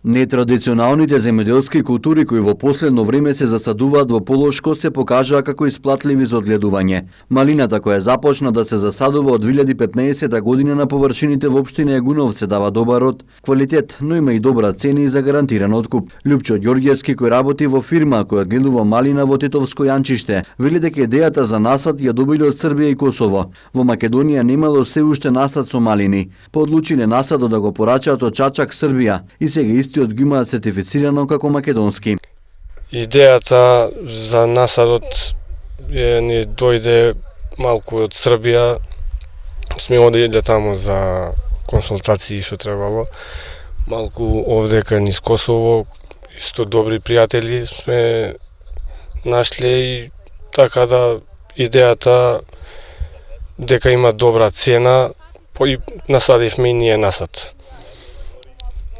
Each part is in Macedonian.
Нетрадиционалните земјоделски култури кои во последно време се засадуваат во Полошко се покажаа како исплатливи за одгледување. Малината која започна да се засадува од 2015 година на површините во општина Јагуновце дава добар род, квалитет, но има и добра цена и за гарантиран откуп. Лјупчо Ѓорѓевски кој работи во фирма која одгледува малина во Тетовско Јанчиште, вели дека идејата за насад ја добиле од Србија и Косово. Во Македонија немало се уште насад со малини. Подлучиле насадот да го порачаат од Чачак, Србија и сега истиот ги имаат сертифицирано како македонски. Идејата за насадот ни дојде малку од Србија. Сме одиле таму за консултации што требало. Малку овдека низ Косово, исто добри пријатели сме нашле и така да идејата дека има добра цена, и насадивме и ние насад.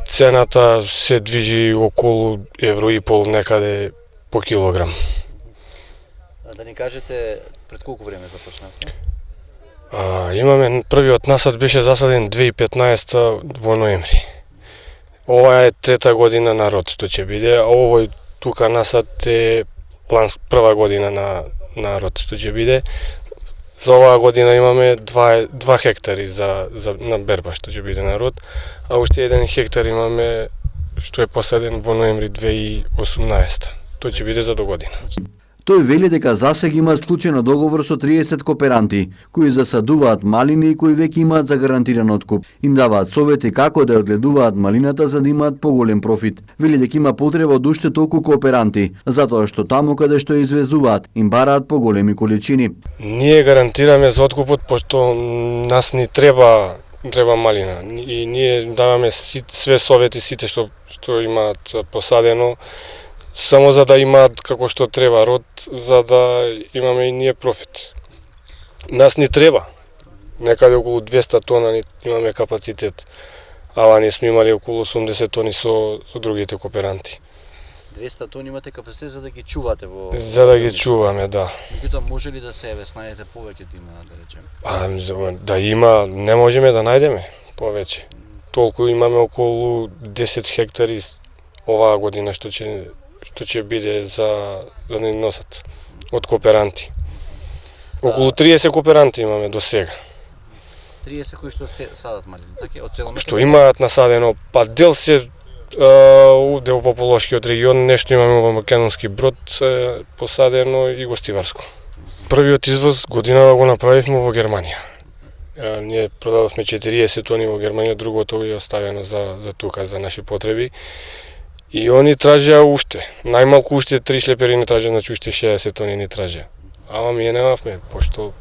Цената се движи околу €1,5 некаде по килограм. Да ни кажете пред колку време започнавте? Имаме првиот насад беше засаден 2015 во ноември. Ова е трета година на род што ќе биде, а овој тука насад е прва година на род што ќе биде. За оваа година имаме 2 хектари на берба што ќе биде на род, а уште 1 хектар имаме што е посаден во ноември 2018. Тој ќе биде за до година. Тој вели дека засега има склучен договор со 30 кооперанти, кои засадуваат малини и кои веќе имаат загарантиран откуп. Им даваат совети како да одгледуваат малината за да имаат поголем профит. Вели дека има потреба од уште толку кооперанти, затоа што таму каде што извезуваат им бараат поголеми количини. Ние гарантираме за откупот пошто нас ни треба малина и ние даваме све совети сите што имаат посадено, само за да имаат како што треба род, за да имаме и ние профит. Нас ни треба. Некаде околу 200 тона имаме капацитет, ала ние сме имали околу 80 тони со другите кооперанти. 200 тони имате капацитет за да ги чувате во... За да ги чуваме, да. Меѓутоа може ли да се најдете повеќе да има, да речеме? Да има, не можеме да најдеме повеќе. Толку имаме околу 10 хектари оваа година што ќе биде за да ни носат од кооперанти. Околу 30 кооперанти имаме до сега. 30 кои што се садат малини, така од цела Македонија? Што имаат насадено, па дел се овде во Полошкиот регион, нешто имаме во Македонски Брод посадено и Гостиварско. Првиот извоз годинава го направивме во Германија. Ние продадовме 40 тони во Германија, другото е оставено за тука, за наши потреби. И они тражеа уште. Најмалку уште 3 шлепери не тражеа, значи уште 60 тони не тражеа. Ама ние немавме, пошто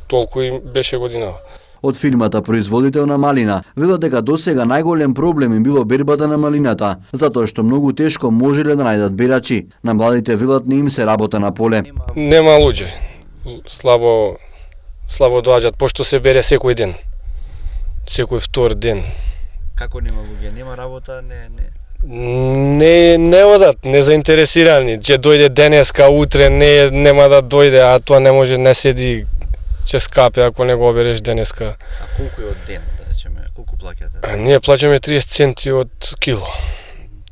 толку им беше годинава. Од фирмата производител на малина велат дека досега најголем проблем им било бербата на малината, затоа што многу тешко можеле да најдат берачи. На младите велат не им се работа на поле. Нема луѓе. Слабо доаѓаат, пошто се бере секој ден. Секој втор ден. Како нема луѓе? Нема работа, Не одат, не заинтересирани. Ќе дојде денеска, утре нема да дојде, а тоа не може, не седи, ќе скапе ако не го обереш денеска. А колку е од ден, да речеме, колку плаќате? Ние плаќаме 30 центи од кило.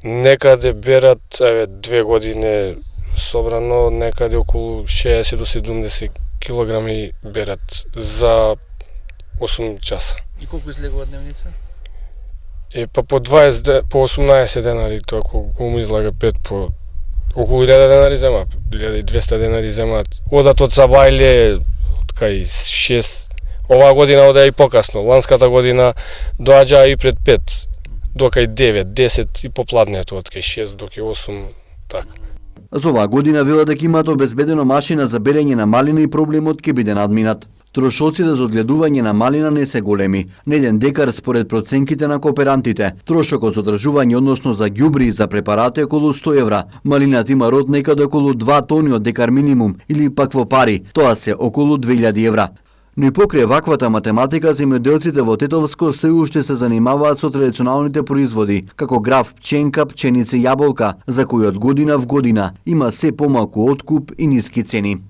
Некаде берат, 2 години собрано, некаде околу 60 до 70 килограми берат за 8 часа. И колку излегува дневница? Па по 18 денари, тоа кога му излага 5 по околу 1000 денари земаат, 1200 денари земаат. Одат од Сабајле, од кај 6. Оваа година оде и покасно. Ланската година доаѓа и пред 5, до кај 9, 10 и попладнето од кај 6 до кај 8, така. За оваа година велат дека имаат обезбедено машина за берење на малина и проблемот ќе биде надминат. Трошоците за одгледување на малина не се големи. На 1 декар според проценките на кооперантите, трошокот за одржување, односно за ѓубри и за препарати е околу 100 евра. Малината има род некаде околу 2 тони од декар минимум, или пак во пари, тоа се околу 2000 евра. Но и покрај ваквата математика, земјоделците во Тетовско се уште се занимаваат со традиционалните производи, како граф, пченка, пченица и јаболка, за кои од година в година има се помалку откуп и ниски цени.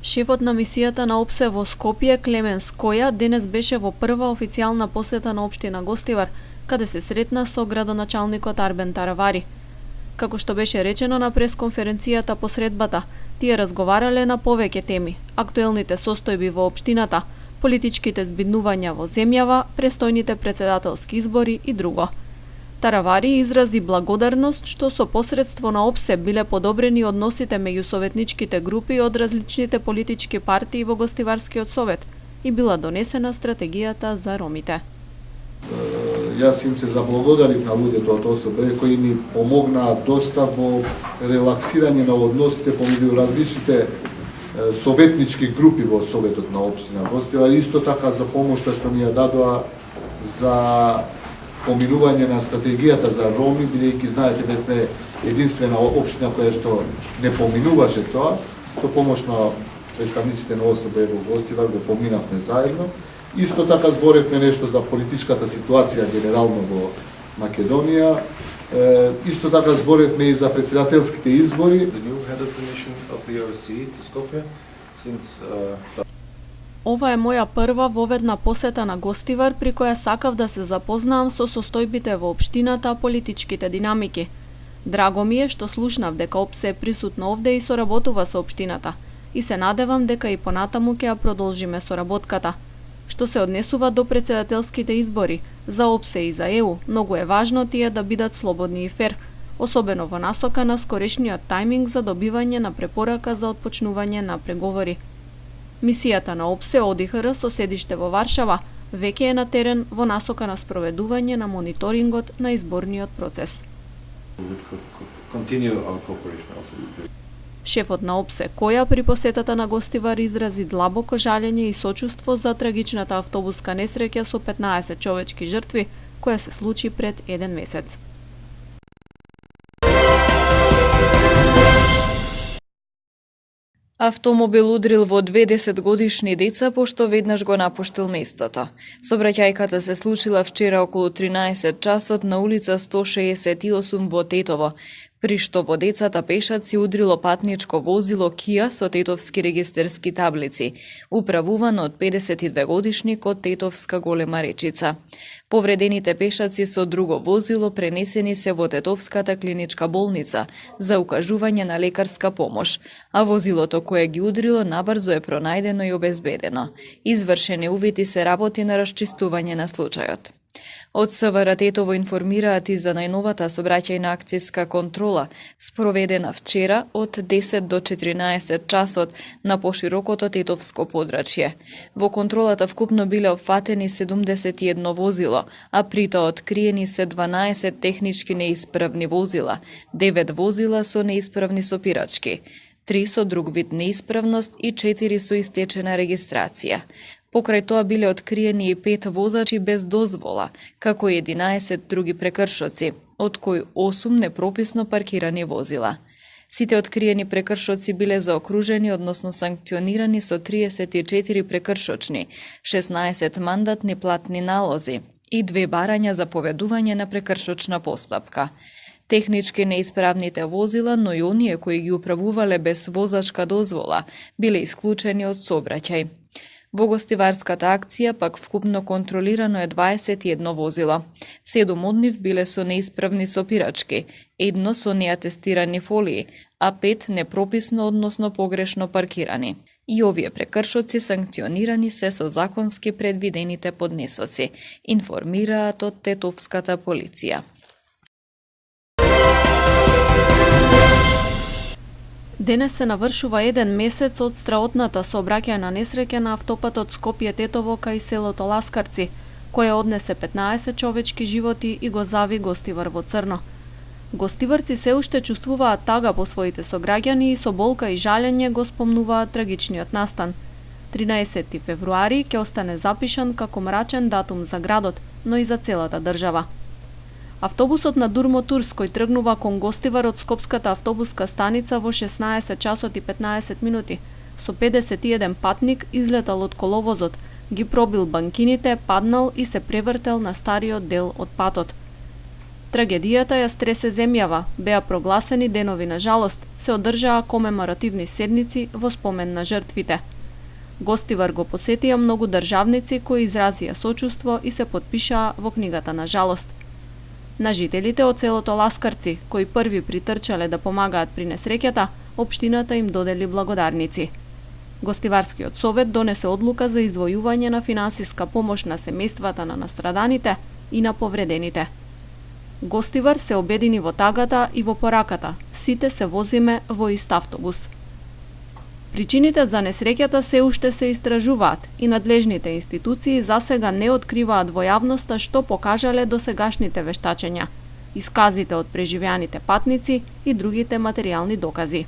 Шефот на мисијата на ОПСЕ во Скопје, Клемен Скоја, денес беше во прва официјална посета на општина Гостивар, каде се сретна со градоначалникот Арбен Таравари. Како што беше речено на пресконференцијата по средбата, тие разговарале на повеќе теми: актуелните состојби во општината, политичките збиднувања во земјава, престојните претседателски избори и друго. Таравари изрази благодарност што со посредство на ОПСЕ биле подобрени односите меѓу советничките групи од различните политички партии во Гостиварскиот совет и била донесена стратегијата за ромите. Јас им се заблагодарив на луѓето од ОСБ кои ни помогнаа доста во релаксирање на односите помеѓу различните советнички групи во Советот на општина Гостивар, исто така за помошта што ни ја дадоа за поминување на стратегијата за роми, бидејќи знаете бевме единствена општина која што не поминуваше тоа, со помош на представниците на ОСБ во Гостивар го поминавме заедно. Исто така зборевме нешто за политичката ситуација генерално во Македонија. Исто така зборевме и за претседателските избори. Ова е моја прва воведна посета на Гостивар, при која сакав да се запознаам со состојбите во општината, политичките динамики. Драго ми е што слушнав дека ОПСЕ е присутно овде и соработува со општината, и се надевам дека и понатаму ќе ја продолжиме соработката. Што се однесува до претседателските избори, за ОПСЕ и за ЕУ, многу е важно тие да бидат слободни и фер, особено во насока на скорешниот тајминг за добивање на препорака за отпочнување на преговори. Мисијата на ОПСЕ ОДИХР со седиште во Варшава веќе е на терен во насока на спроведување на мониторингот на изборниот процес. Шефот на ОПСЕ Која при посетата на Гостивар изрази длабоко жалење и сочувство за трагичната автобуска несреќа со 15 човечки жртви, која се случи пред 1 месец. Автомобил удрил во 20-годишни деца пошто веднаш го напуштил местото. Сообраќајката се случила вчера околу 13 часот на улица 168 во Тетово, при што во децата пешаци удрило патничко возило Кија со тетовски регистерски таблици, управувано од 52-годишник од Тетовска Голема Речица. Повредените пешаци со друго возило пренесени се во Тетовската клиничка болница за укажување на лекарска помош, а возилото кое ги удрило набрзо е пронајдено и обезбедено. Извршени увити се работи на расчистување на случајот. Од СВР Тетово информираат и за најновата сообраќајна акцијска контрола, спроведена вчера од 10 до 14 часот на поширокото тетовско подрачје. Во контролата вкупно биле опфатени 71 возило, а при тоа откриени се 12 технички неисправни возила, 9 возила со неисправни сопирачки, 3 со друг вид неисправност и 4 со истечена регистрација. Покрај тоа биле откриени и 5 возачи без дозвола, како и 11 други прекршоци, од кои 8 непрописно паркирани возила. Сите откриени прекршоци биле заокружени, односно санкционирани со 34 прекршочни, 16 мандатни платни налози и 2 барања за поведување на прекршочна постапка. Технички неисправните возила, но и оние кои ги управувале без возачка дозвола, биле исклучени од сообраќај. Во гостиварската акција пак вкупно контролирано е 21 возила. 7 од нив биле со неисправни сопирачки, 1 со неатестирани фолии, а 5 непрописно, односно погрешно паркирани. И овие прекршоци санкционирани се со законски предвидените поднесоци, информираат од Тетовската полиција. Денес се навршува 1 месец од страотната сообраќајна несреќа на автопатот Скопје-Тетово кај селото Ласкарци, која однесе 15 човечки животи и го зави Гостивар во црно. Гостиварци се уште чувствуваат тага по своите сограѓани и со болка и жалење го спомнуваат трагичниот настан. 13 февруари ќе остане запишан како мрачен датум за градот, но и за целата држава. Автобусот на Дурмотурс кој тргнува кон Гостивар од Скопската автобуска станица во 16 часот и 15 минути, со 51 патник излетал од коловозот, ги пробил банкините, паднал и се превртел на стариот дел од патот. Трагедијата ја стресе земјава, беа прогласени денови на жалост, се одржаа комеморативни седници во спомен на жртвите. Гостивар го посетија многу државници кои изразија сочувство и се потпишаа во книгата на жалост. На жителите од селото Ласкарци, кои први притрчале да помагаат при несреќата, општината им додели благодарници. Гостиварскиот совет донесе одлука за издвојување на финансиска помош на семејствата на настраданите и на повредените. Гостивар се обедини во тагата и во пораката, сите се возиме во ист автобус. Причините за несреќата се уште се истражуваат и надлежните институции засега не откриваат во јавноста што покажале досегашните вештачења, исказите од преживеаните патници и другите материјални докази.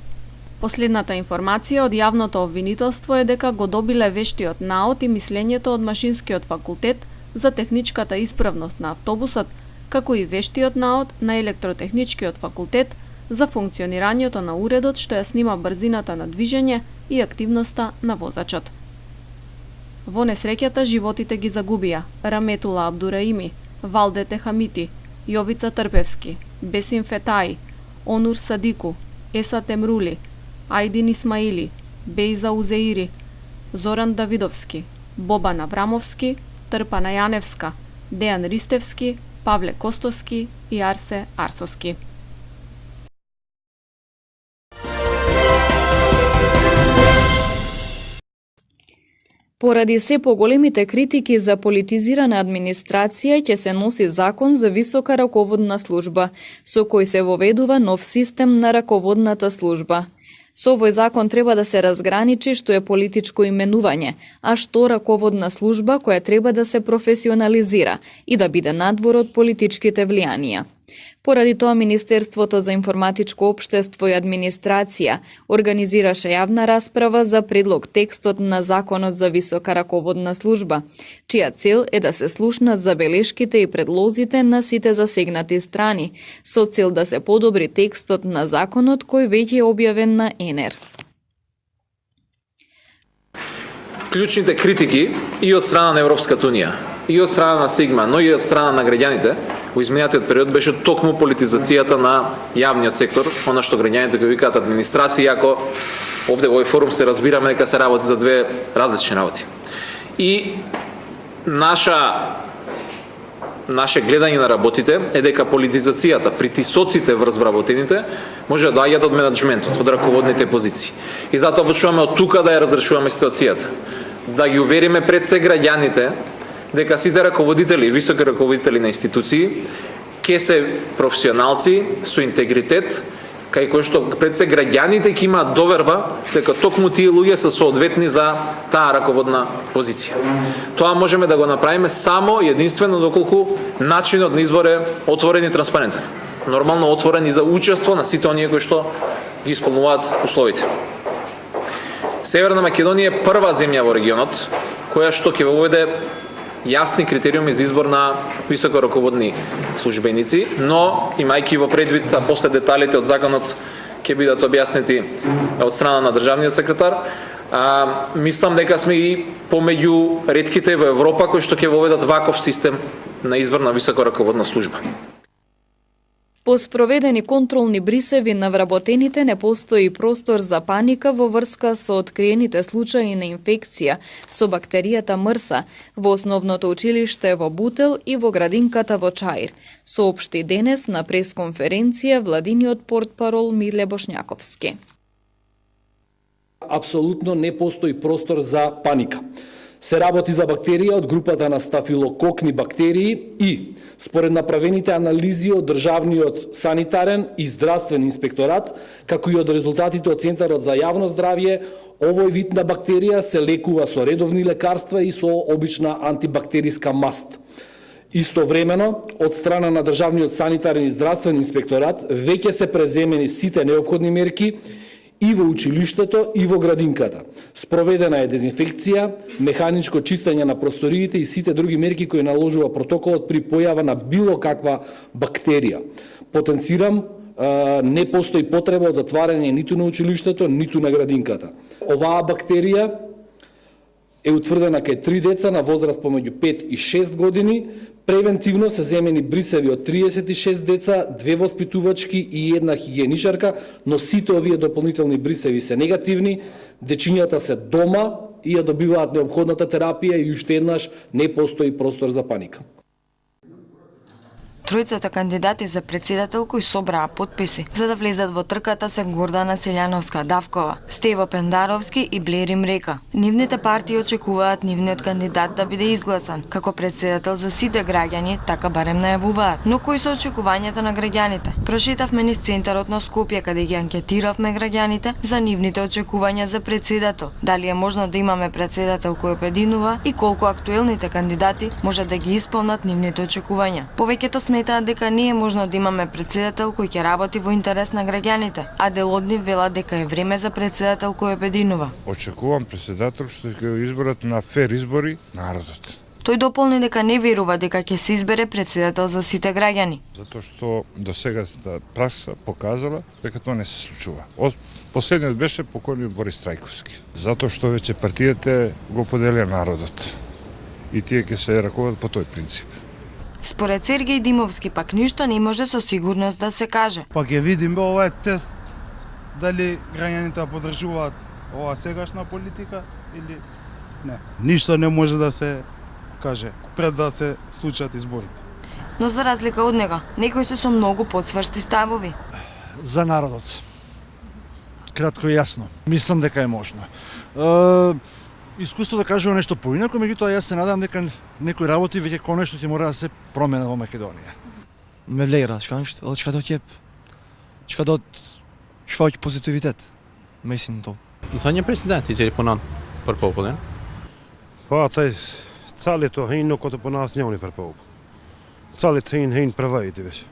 Последната информација од јавното обвинителство е дека го добиле вештиот наод и мислењето од машинскиот факултет за техничката исправност на автобусот, како и вештиот наод на електротехничкиот факултет за функционирањето на уредот што ја снима брзината на движење и активноста на возачот. Во несреќата животите ги загубија Раметула Абдураими, Валде Техамити, Јовица Трпевски, Бесим Фетаи, Онур Садику, Еса Темрули, Ајдин Исмаили, Бејза Узеири, Зоран Давидовски, Бобан Аврамовски, Трпана Јаневска, Дејан Ристевски, Павле Костоски и Арсе Арсоски. Поради се поголемите критики за политизирана администрација, ќе се носи закон за висока раководна служба, со кој се воведува нов систем на раководната служба. Со овој закон треба да се разграничи што е политичко именување, а што раководна служба која треба да се професионализира и да биде надвор од политичките влијанија. Поради тоа Министерството за информатичко општество и администрација организираше јавна расправа за предлог текстот на Законот за висока раководна служба, чија цел е да се слушнат забелешките и предлозите на сите засегнати страни, со цел да се подобри текстот на законот кој веќе е објавен на ЕНЕР. Клучните критики и од страна на Европската Унија, и од страна на Сигма, но и од страна на граѓаните во изминатиот период беше токму политизацијата на јавниот сектор, она што граѓаните го викаат администрација, иако овде во овој форум се разбираме дека се работи за две различни работи. И наше гледање на работите е дека политизацијата, притисоците врз вработените може да доаѓаат од менаџментот, од раководните позиции. И затоа почнуваме од тука да ја разрешуваме ситуацијата. Да ги увериме пред се граѓаните дека сите раководители, високи раководители на институции ќе се професионалци со интегритет, кај кој што пред се граѓаните ќе имаат доверба дека токму тие луѓе се соодветни за таа раководна позиција. Тоа можеме да го направиме само единствено доколку начинот на избор е отворен и транспарентен. Нормално отворен и за учество на сите оние кои што ги исполнуваат условите. Северна Македонија е прва земја во регионот која што ќе воведе јасни критериуми за избор на високо раководни службеници, но имајќи во предвид, а после деталите од законот ќе бидат објаснети од страна на државниот секретар, мислам дека сме и помеѓу ретките во Европа кои што ќе воведат ваков систем на избор на високо раководна служба. По спроведени контролни брисеви на вработените не постои простор за паника во врска со откриените случаи на инфекција со бактеријата МРСА во основното училиште во Бутел и во градинката во Чаир, соопшти денес на пресконференција владиниот портпарол Миле Бошњаковски. Апсолутно не постои простор за паника. Се работи за бактерија од групата на стафилококни бактерии и, според направените анализи од Државниот санитарен и здравствен инспекторат, како и од резултатите од Центарот за јавно здравје, овој вид на бактерија се лекува со редовни лекарства и со обична антибактериска маст. Истовремено, од страна на Државниот санитарен и здравствен инспекторат, веќе се преземени сите неопходни мерки и во училиштето и во градинката. Спроведена е дезинфекција, механичко чистење на просториите и сите други мерки кои наложува протоколот при појава на било каква бактерија. Потенцирам, не постои потреба од затварање ниту на училиштето, ниту на градинката. Оваа бактерија е утврдена кај 3 деца на возраст помеѓу 5 и 6 години Превентивно се земени брисеви од 36 деца, 2 воспитувачки и 1 хигиеничарка, но сите овие дополнителни брисеви се негативни, дечињата се дома и ја добиваат неопходната терапија и уште еднаш не постои простор за паника. Тројцата кандидати за председател кои собраа потписи за да влезат во трката се Гордана Силјановска-Давкова, Стево Пендаровски и Блери Мрека. Нивните партии очекуваат нивниот кандидат да биде изгласан како председател за сите граѓани, така барем најавуваат. Но кои се очекувањата на граѓаните? Прошетавме низ центарот на Скопје каде ги анкетиравме граѓаните за нивните очекувања за председател. Дали е можно да имаме председател кој обединува и колку актуелните кандидати може да ги исполнат нивните очекувања. Повеќето сметаат дека не е можно да имаме председател кој ќе работи во интерес на граѓаните, а дел од нив велат дека е време за председател кој обединува. Очекувам председател што ќе го изберат на фер избори народот. Тој дополни дека не верува дека ќе се избере председател за сите граѓани. Затоа што до сегашната пракса показала дека тоа не се случува. Последниот беше покойниот Борис Трајковски. Затоа што веќе партијата го поделија народот. И тие ќе се раковат по тој принцип. Според Сергеј Димовски пак ништо не може со сигурност да се каже. Па ќе видиме ова е тест дали граѓаните поддржуваат ова сегашна политика или не. Ништо не може да се каже пред да се случат изборите. Но за разлика од него, некои се со многу потврсти ставови. За народот. Кратко и јасно. Мислам дека е можно. Искуство да кажува нешто поинако, меѓутоа јас се надам дека некои работи веќе конечно ќе мора да се промена во Македонија. Mevleira, ska dat je ska dat schwach positivitet. Mislim to. Han är president i telefonen per popollen. Pa taj cali to hin oko to po nas njoni per popol. Cali hin праваите веќе.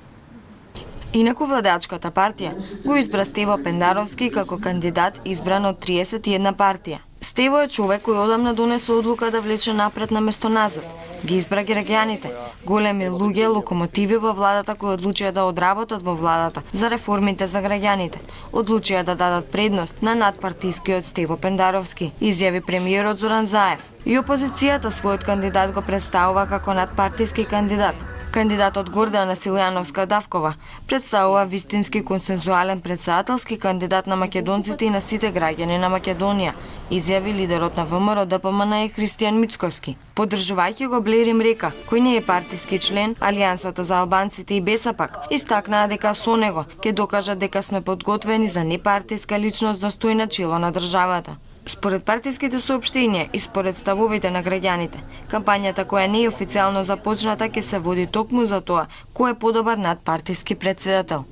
Инаку владеачката партија го избра Стево Пендаровски како кандидат избран од 31 партија. Стево е човек кој одамна донесе одлука да влече напред на место назад. Ги избра граѓаните, големи луѓе, локомотиви во владата кои одлучија да одработат во владата за реформите за граѓаните. Одлучија да дадат предност на надпартискиот Стево Пендаровски, изјави премиерот Зоран Заев. И опозицијата својот кандидат го представува како надпартиски кандидат. Кандидатот Гордана Силјановска-Давкова представува вистински консензуален председателски кандидат на македонците и на сите граѓани на Македонија, изјави лидерот на ВМРО ДПМН Христијан Мицкоски. Поддржувајќи го Блери Мрека, кој не е партиски член, Алијансата за албанците и Бесапак, истакнаа дека со него ќе докажат дека сме подготвени за непартиска личност да стои на чело на државата. Според партиските соопштенија и според ставовите на граѓаните, кампањата која не е официјално започната ќе се води токму за тоа кој е подобар надпартиски председател.